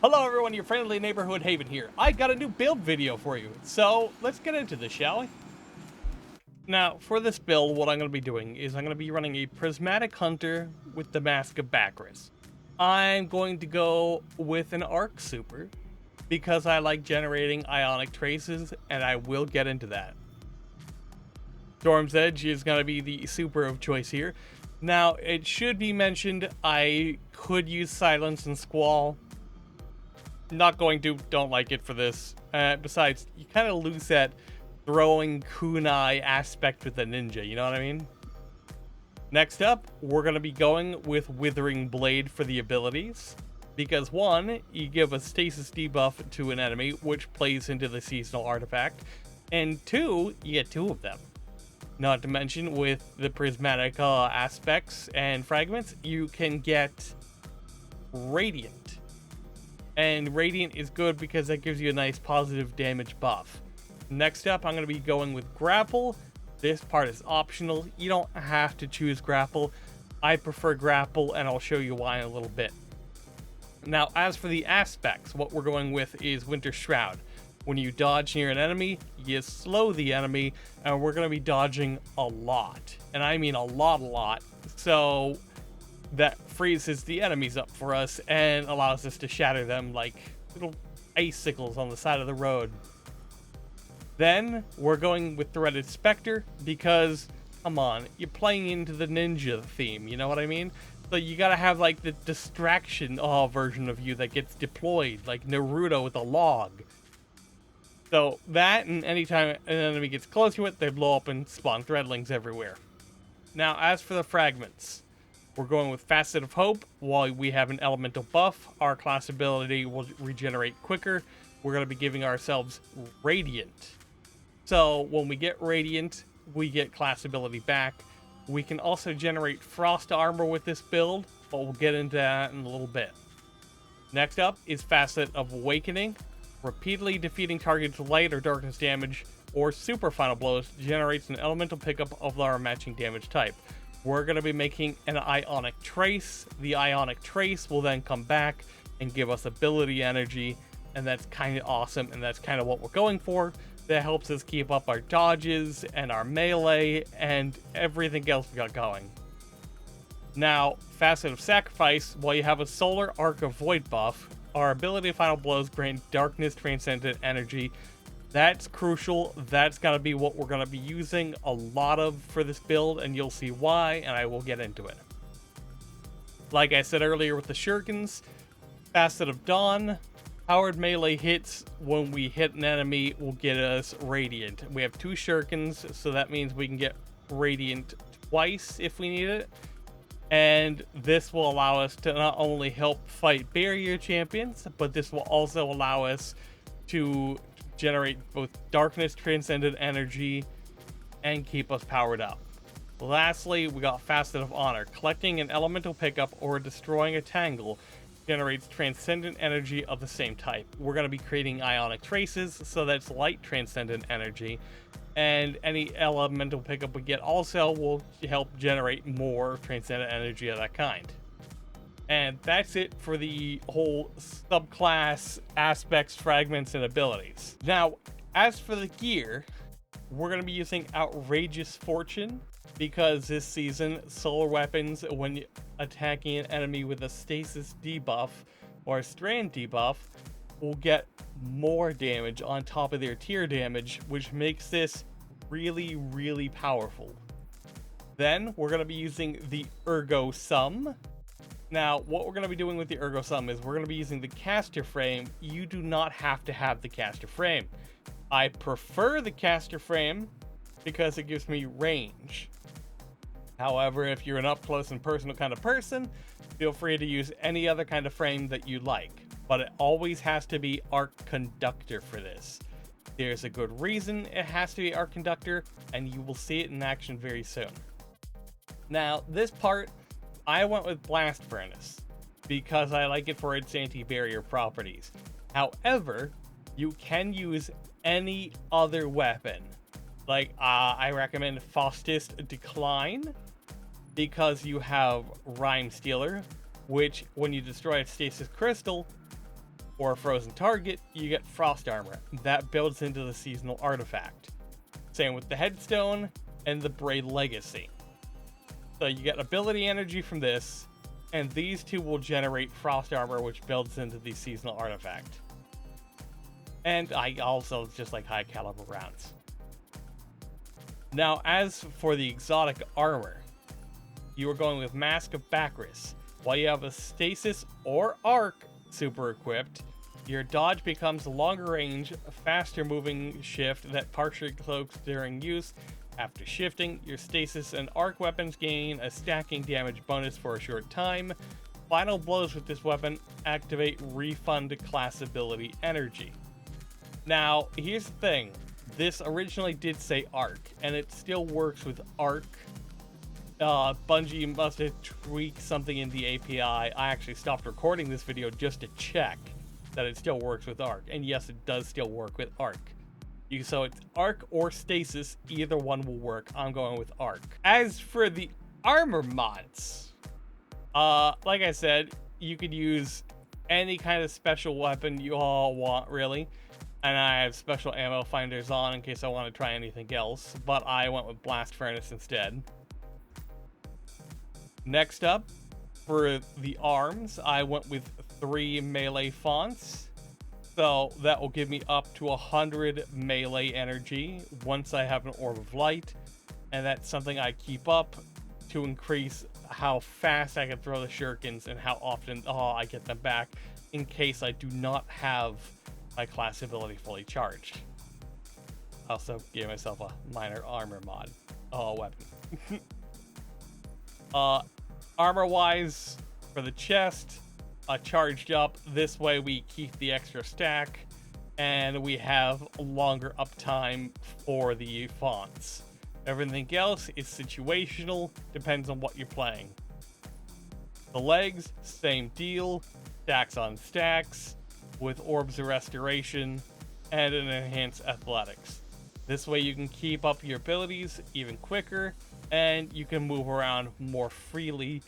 Hello everyone, your friendly neighborhood Haven here. I got a new build video for you, so let's get into this, shall we? Now, for this build, what I'm going to be doing is I'm going to be running a Prismatic Hunter with the Mask of Bakris. I'm going to go with an Arc Super, because I like generating ionic traces, and I will get into that. Storm's Edge is going to be the super of choice here. Now, it should be mentioned I could use Silence and Squall. Not going to, don't like it for this. Besides, you kind of lose that throwing kunai aspect with the ninja, you know what I mean? Next up, we're going to be going with Withering Blade for the abilities. Because one, you give a stasis debuff to an enemy, which plays into the seasonal artifact. And two, you get two of them. Not to mention, with the prismatic aspects and fragments, you can get Radiant. And Radiant is good because that gives you a nice positive damage buff. Next up, I'm going to be going with Grapple. This part is optional. You don't have to choose Grapple. I prefer Grapple, and I'll show you why in a little bit. Now, as for the aspects, what we're going with is Winter Shroud. When you dodge near an enemy, you slow the enemy, and we're going to be dodging a lot. And I mean a lot. So that freezes the enemies up for us and allows us to shatter them like little icicles on the side of the road. Then we're going with Threaded Spectre because, come on, you're playing into the ninja theme, you know what I mean? So you gotta have like the distraction version of you that gets deployed, like Naruto with a log. So that, and anytime an enemy gets close to it, they blow up and spawn threadlings everywhere. Now, as for the fragments, we're going with Facet of Hope. While we have an elemental buff, our class ability will regenerate quicker. We're going to be giving ourselves Radiant. So when we get Radiant, we get class ability back. We can also generate Frost Armor with this build, but we'll get into that in a little bit. Next up is Facet of Awakening. Repeatedly defeating targets with light or darkness damage or super final blows generates an elemental pickup of our matching damage type. We're going to be making an Ionic Trace. The Ionic Trace will then come back and give us ability energy, and that's kind of awesome, and that's kind of what we're going for. That helps us keep up our dodges and our melee and everything else we got going. Now, Facet of Sacrifice, while you have a Solar Arc of Void buff, our ability Final Blows grant Darkness Transcendent Energy. That's crucial. That's going to be what we're going to be using a lot of for this build, and you'll see why, and I will get into it. Like I said earlier with the Shurikens, Facet of Dawn, powered melee hits when we hit an enemy will get us Radiant. We have two Shurikens, so that means we can get Radiant twice if we need it. And this will allow us to not only help fight barrier champions, but this will also allow us to generate both Darkness Transcendent Energy and keep us powered up. Lastly, we got Facet of Honor. Collecting an elemental pickup or destroying a tangle generates Transcendent Energy of the same type. We're going to be creating Ionic Traces, so that's light Transcendent Energy. And any elemental pickup we get also will help generate more Transcendent Energy of that kind. And that's it for the whole subclass aspects, fragments, and abilities. Now, as for the gear, we're going to be using Outrageous Fortune, because this season, solar weapons, when attacking an enemy with a stasis debuff or a strand debuff, will get more damage on top of their tier damage, which makes this really powerful. Then we're going to be using the Ergo Sum. Now, what we're going to be doing with the Ergo Sum is we're going to be using the caster frame. You do not have to have the caster frame. I prefer the caster frame because it gives me range. However, if you're an up close and personal kind of person, feel free to use any other kind of frame that you like. But it always has to be Arc Conductor for this. There's a good reason it has to be Arc Conductor, and you will see it in action very soon. Now, this part, I went with Blast Furnace because I like it for its anti-barrier properties. However, you can use any other weapon. Like, I recommend Faustus Decline because you have Rhyme Stealer, which when you destroy a stasis crystal, or a frozen target, you get frost armor. That builds into the seasonal artifact. Same with the headstone and the braid legacy. So you get ability energy from this, and these two will generate frost armor, which builds into the seasonal artifact. And I also just like high caliber rounds. Now, as for the exotic armor, you are going with Mask of Bakris. While you have a Stasis or Arc super equipped, your dodge becomes a longer range, faster moving shift that partially cloaks during use. After shifting, your Stasis and Arc weapons gain a stacking damage bonus for a short time. Final blows with this weapon activate refund class ability energy. Now, here's the thing. This originally did say Arc, and it still works with Arc. Bungie must have tweaked something in the API. I actually stopped recording this video just to check that it still works with Arc. And yes, it does still work with Arc. So it's Arc or Stasis, either one will work. I'm going with Arc. As for the armor mods, like I said, you could use any kind of special weapon you all want, really. And I have special ammo finders on in case I want to try anything else, but I went with Blast Furnace instead. Next up, for the arms, I went with 3 melee fonts. So that will give me up to 100 melee energy once I have an Orb of Light. And that's something I keep up to increase how fast I can throw the shurikens and how often I get them back in case I do not have my class ability fully charged. I also gave myself a minor armor mod weapon. Armor wise, for the chest, charged up. This way we keep the extra stack and we have longer uptime for the fonts. Everything else is situational, depends on what you're playing. The legs, same deal, stacks on stacks with orbs of restoration and an enhanced athletics. This way you can keep up your abilities even quicker and you can move around more freely.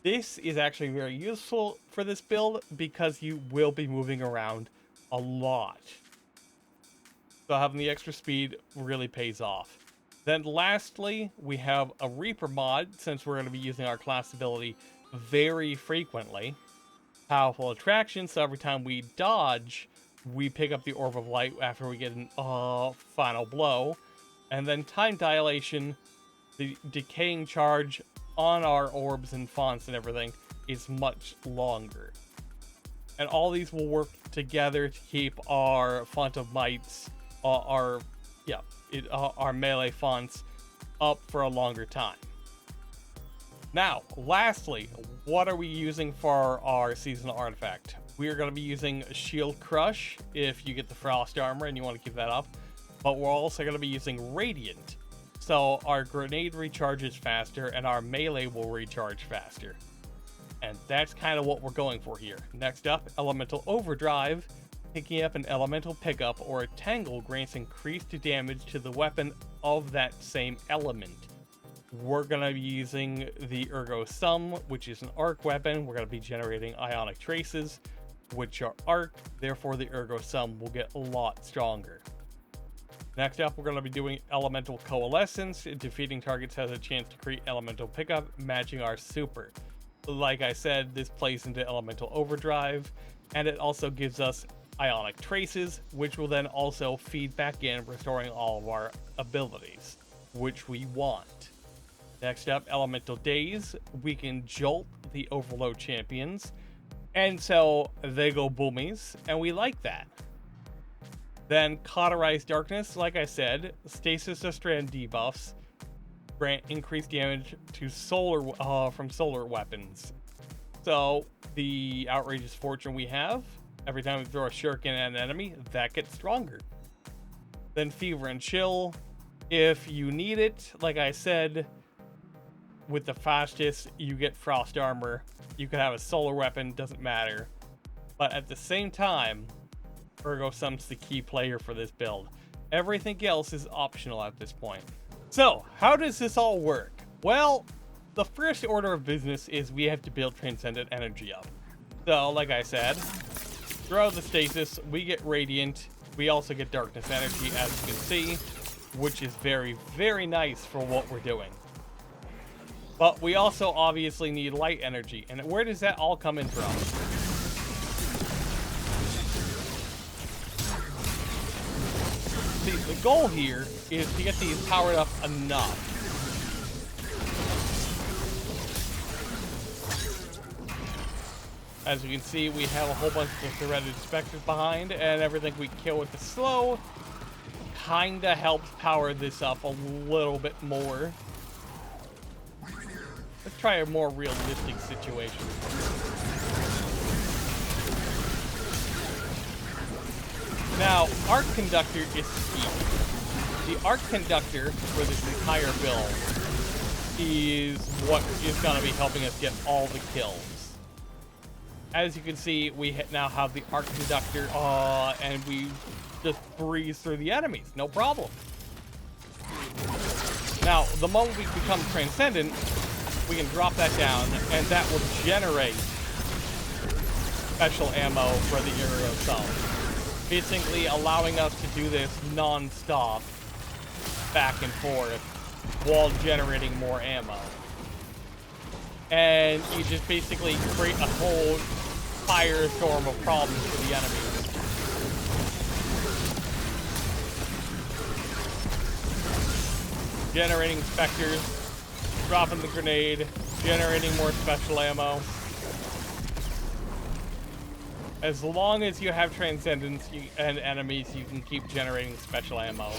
This is actually very useful for this build because you will be moving around a lot. So having the extra speed really pays off. Then lastly, we have a Reaper mod since we're going to be using our class ability very frequently. Powerful attraction, so every time we dodge, we pick up the Orb of Light after we get an final blow. And then time dilation, the decaying charge on our orbs and fonts and everything is much longer. And all these will work together to keep our Font of Mights, our melee fonts up for a longer time. Now, lastly, what are we using for our seasonal artifact? We are going to be using Shield Crush if you get the Frost Armor and you want to keep that up. But we're also going to be using Radiant. So our grenade recharges faster and our melee will recharge faster. And that's kind of what we're going for here. Next up, Elemental Overdrive. Picking up an elemental pickup or a tangle grants increased damage to the weapon of that same element. We're going to be using the Ergo Sum, which is an arc weapon. We're going to be generating ionic traces, which are arc. Therefore, the Ergo Sum will get a lot stronger. Next up, we're going to be doing Elemental Coalescence. Defeating targets has a chance to create elemental pickup, matching our super. Like I said, this plays into Elemental Overdrive, and it also gives us ionic traces, which will then also feed back in, restoring all of our abilities, which we want. Next up, Elemental Daze. We can jolt the Overload champions, and so they go boomies, and we like that. Then Cauterized Darkness, like I said, Stasis or Strand debuffs grant increased damage to from solar weapons. So the Outrageous Fortune we have, every time we throw a shuriken at an enemy, that gets stronger. Then Fever and Chill, if you need it, like I said, with the fastest, you get Frost Armor. You can have a solar weapon, doesn't matter. But at the same time, Ergo Sum's the key player for this build. Everything else is optional at this point. So, how does this all work? Well, the first order of business is we have to build Transcendent Energy up. So, like I said, Throughout the stasis, we get radiant. We also get darkness energy, as you can see, which is very, very nice for what we're doing. But we also obviously need light energy. And where does that all come in from? See, the goal here is to get these powered up enough. As you can see, we have a whole bunch of threaded specters behind, and everything we kill with the slow kinda helps power this up a little bit more. Let's try a more realistic situation. Now, Arc Conductor is key. The Arc Conductor for this entire build is what is going to be helping us get all the kills. As you can see, we now have the Arc Conductor, and we just breeze through the enemies, no problem. Now, the moment we become Transcendent, we can drop that down, and that will generate special ammo for the Ergo Sum, basically allowing us to do this non-stop, back and forth, while generating more ammo. And you just basically create a whole firestorm of problems for the enemies. Generating specters, dropping the grenade, generating more special ammo. As long as you have Transcendence and enemies, you can keep generating special ammo.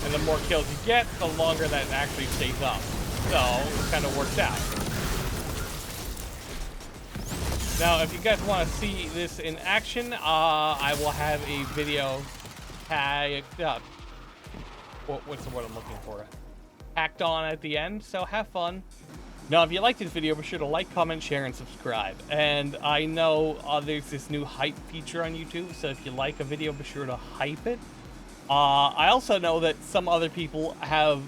And the more kills you get, the longer that actually stays up. So, it kind of works out. Now, if you guys want to see this in action, I will have a video tagged up. What's the word I'm looking for? Tacked on at the end, so have fun. Now, if you liked this video, be sure to like, comment, share, and subscribe. And I know there's this new hype feature on YouTube, so if you like a video, be sure to hype it. I also know that some other people have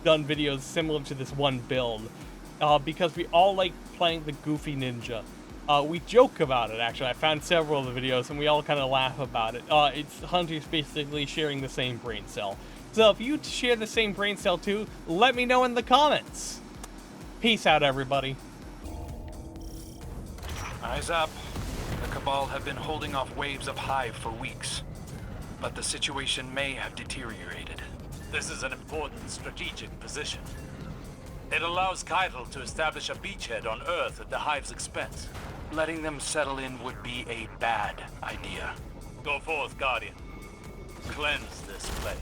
done videos similar to this one build, because we all like playing the Goofy Ninja. We joke about it, actually. I found several of the videos, and we all kind of laugh about it. It's hunters basically sharing the same brain cell. So if you share the same brain cell too, let me know in the comments. Peace out, everybody. Eyes up. The Cabal have been holding off waves of Hive for weeks, but the situation may have deteriorated. This is an important strategic position. It allows Keitel to establish a beachhead on Earth at the Hive's expense. Letting them settle in would be a bad idea. Go forth, Guardian. Cleanse this place.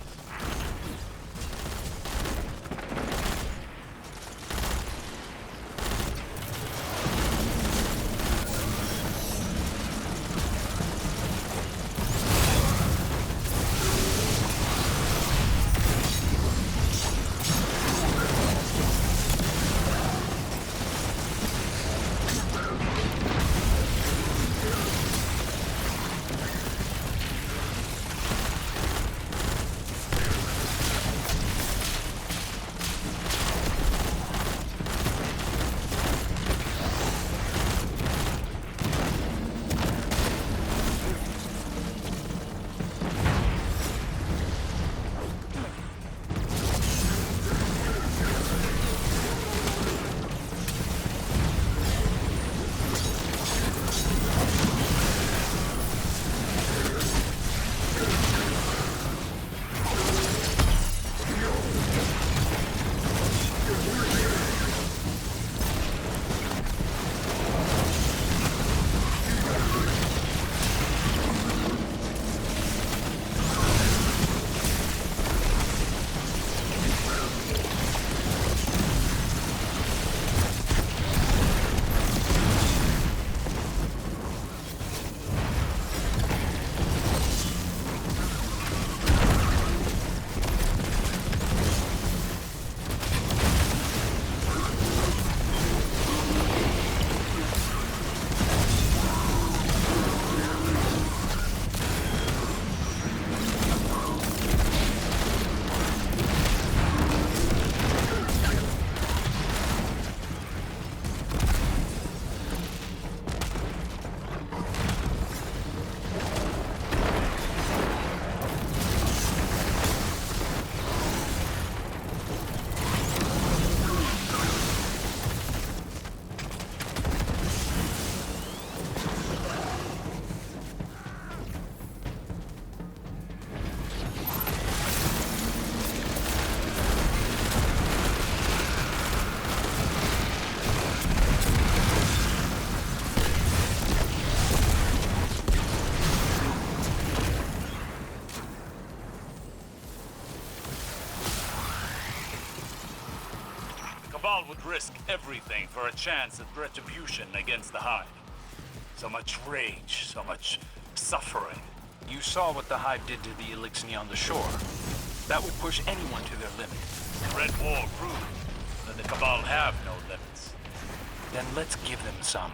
risk everything for a chance at retribution against the Hive. So much rage, so much suffering. You saw what the Hive did to the Elixni on the shore. That would push anyone to their limit. The Red War proved that the Cabal have no limits. Then let's give them some.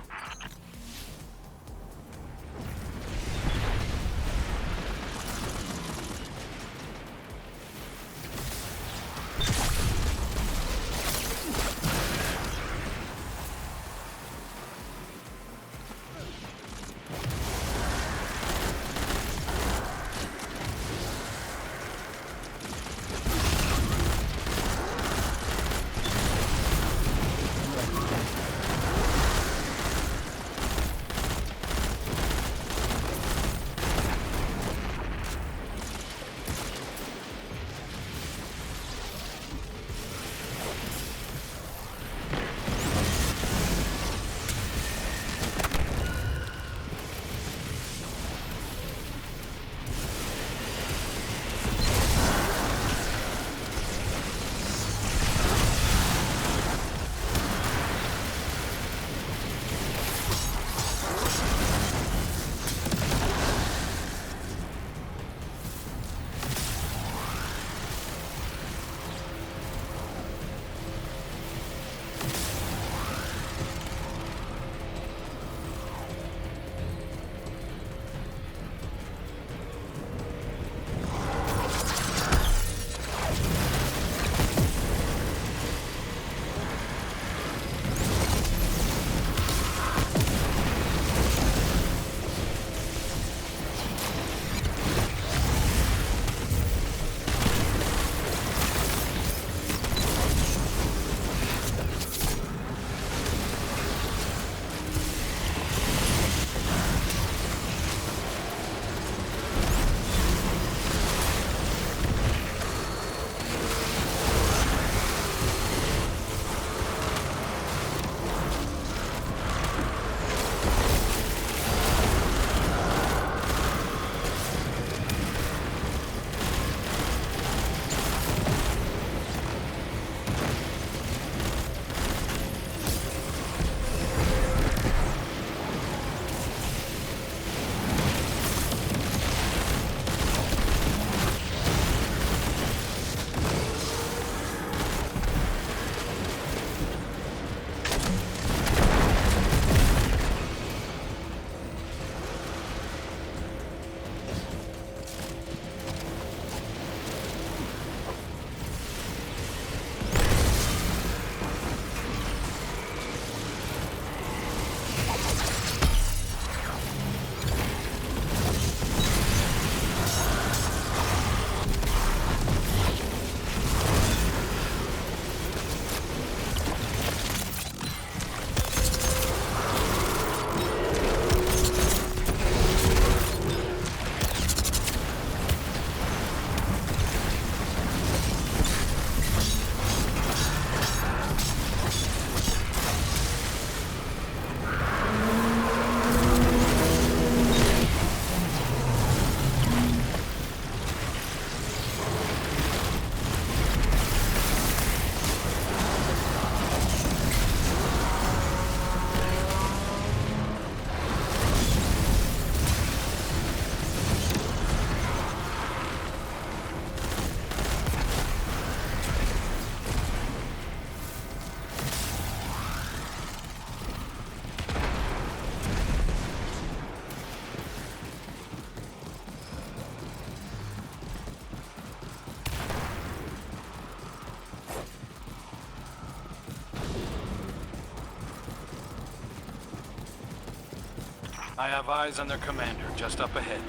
I have eyes on their commander just up ahead.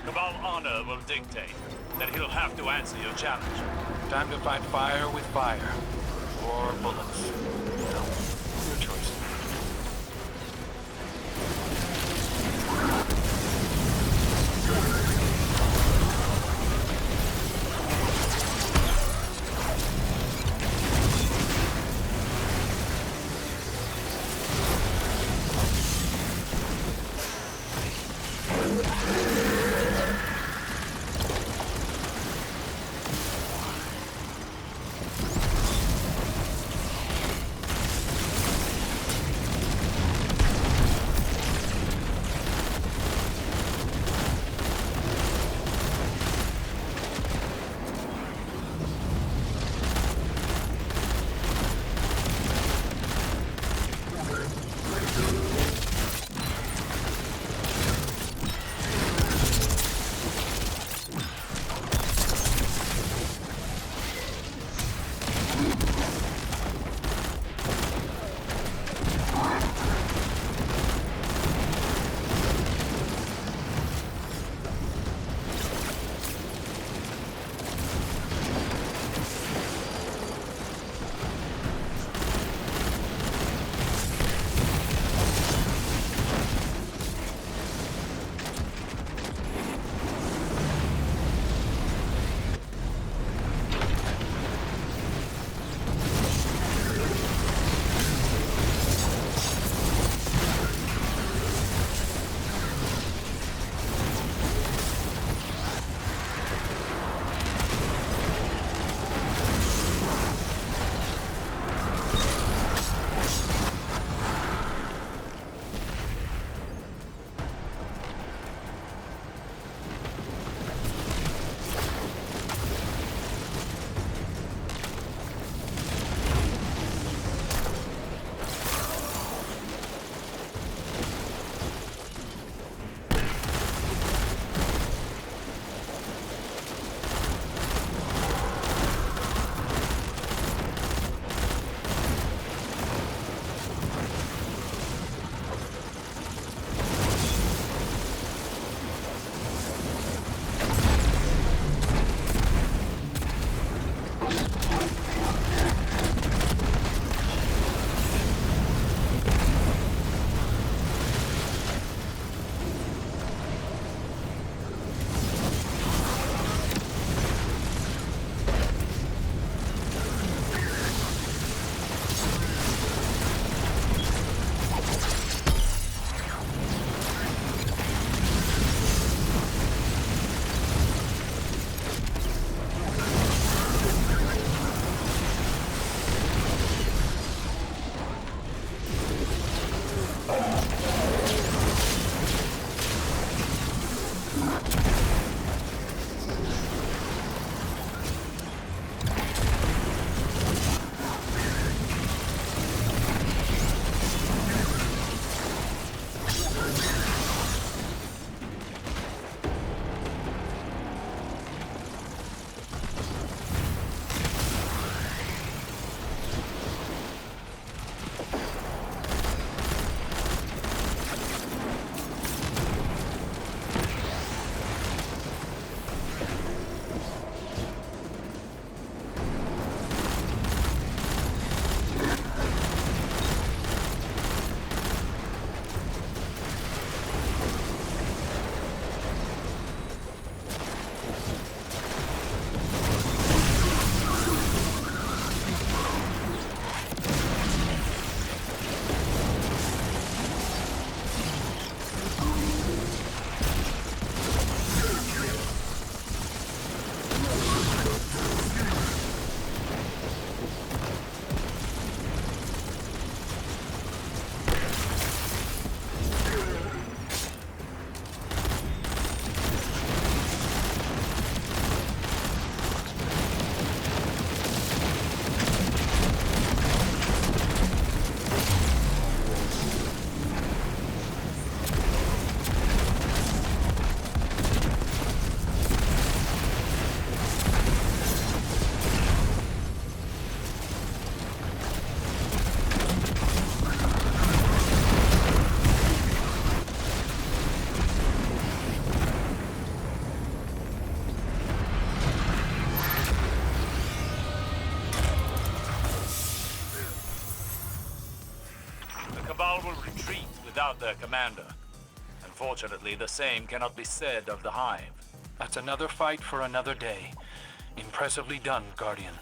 Cabal honor will dictate that he'll have to answer your challenge. Time to fight fire with fire. Or bullets. You know, your choice. Cabal will retreat without their commander. Unfortunately, the same cannot be said of the Hive. That's another fight for another day. Impressively done, Guardian.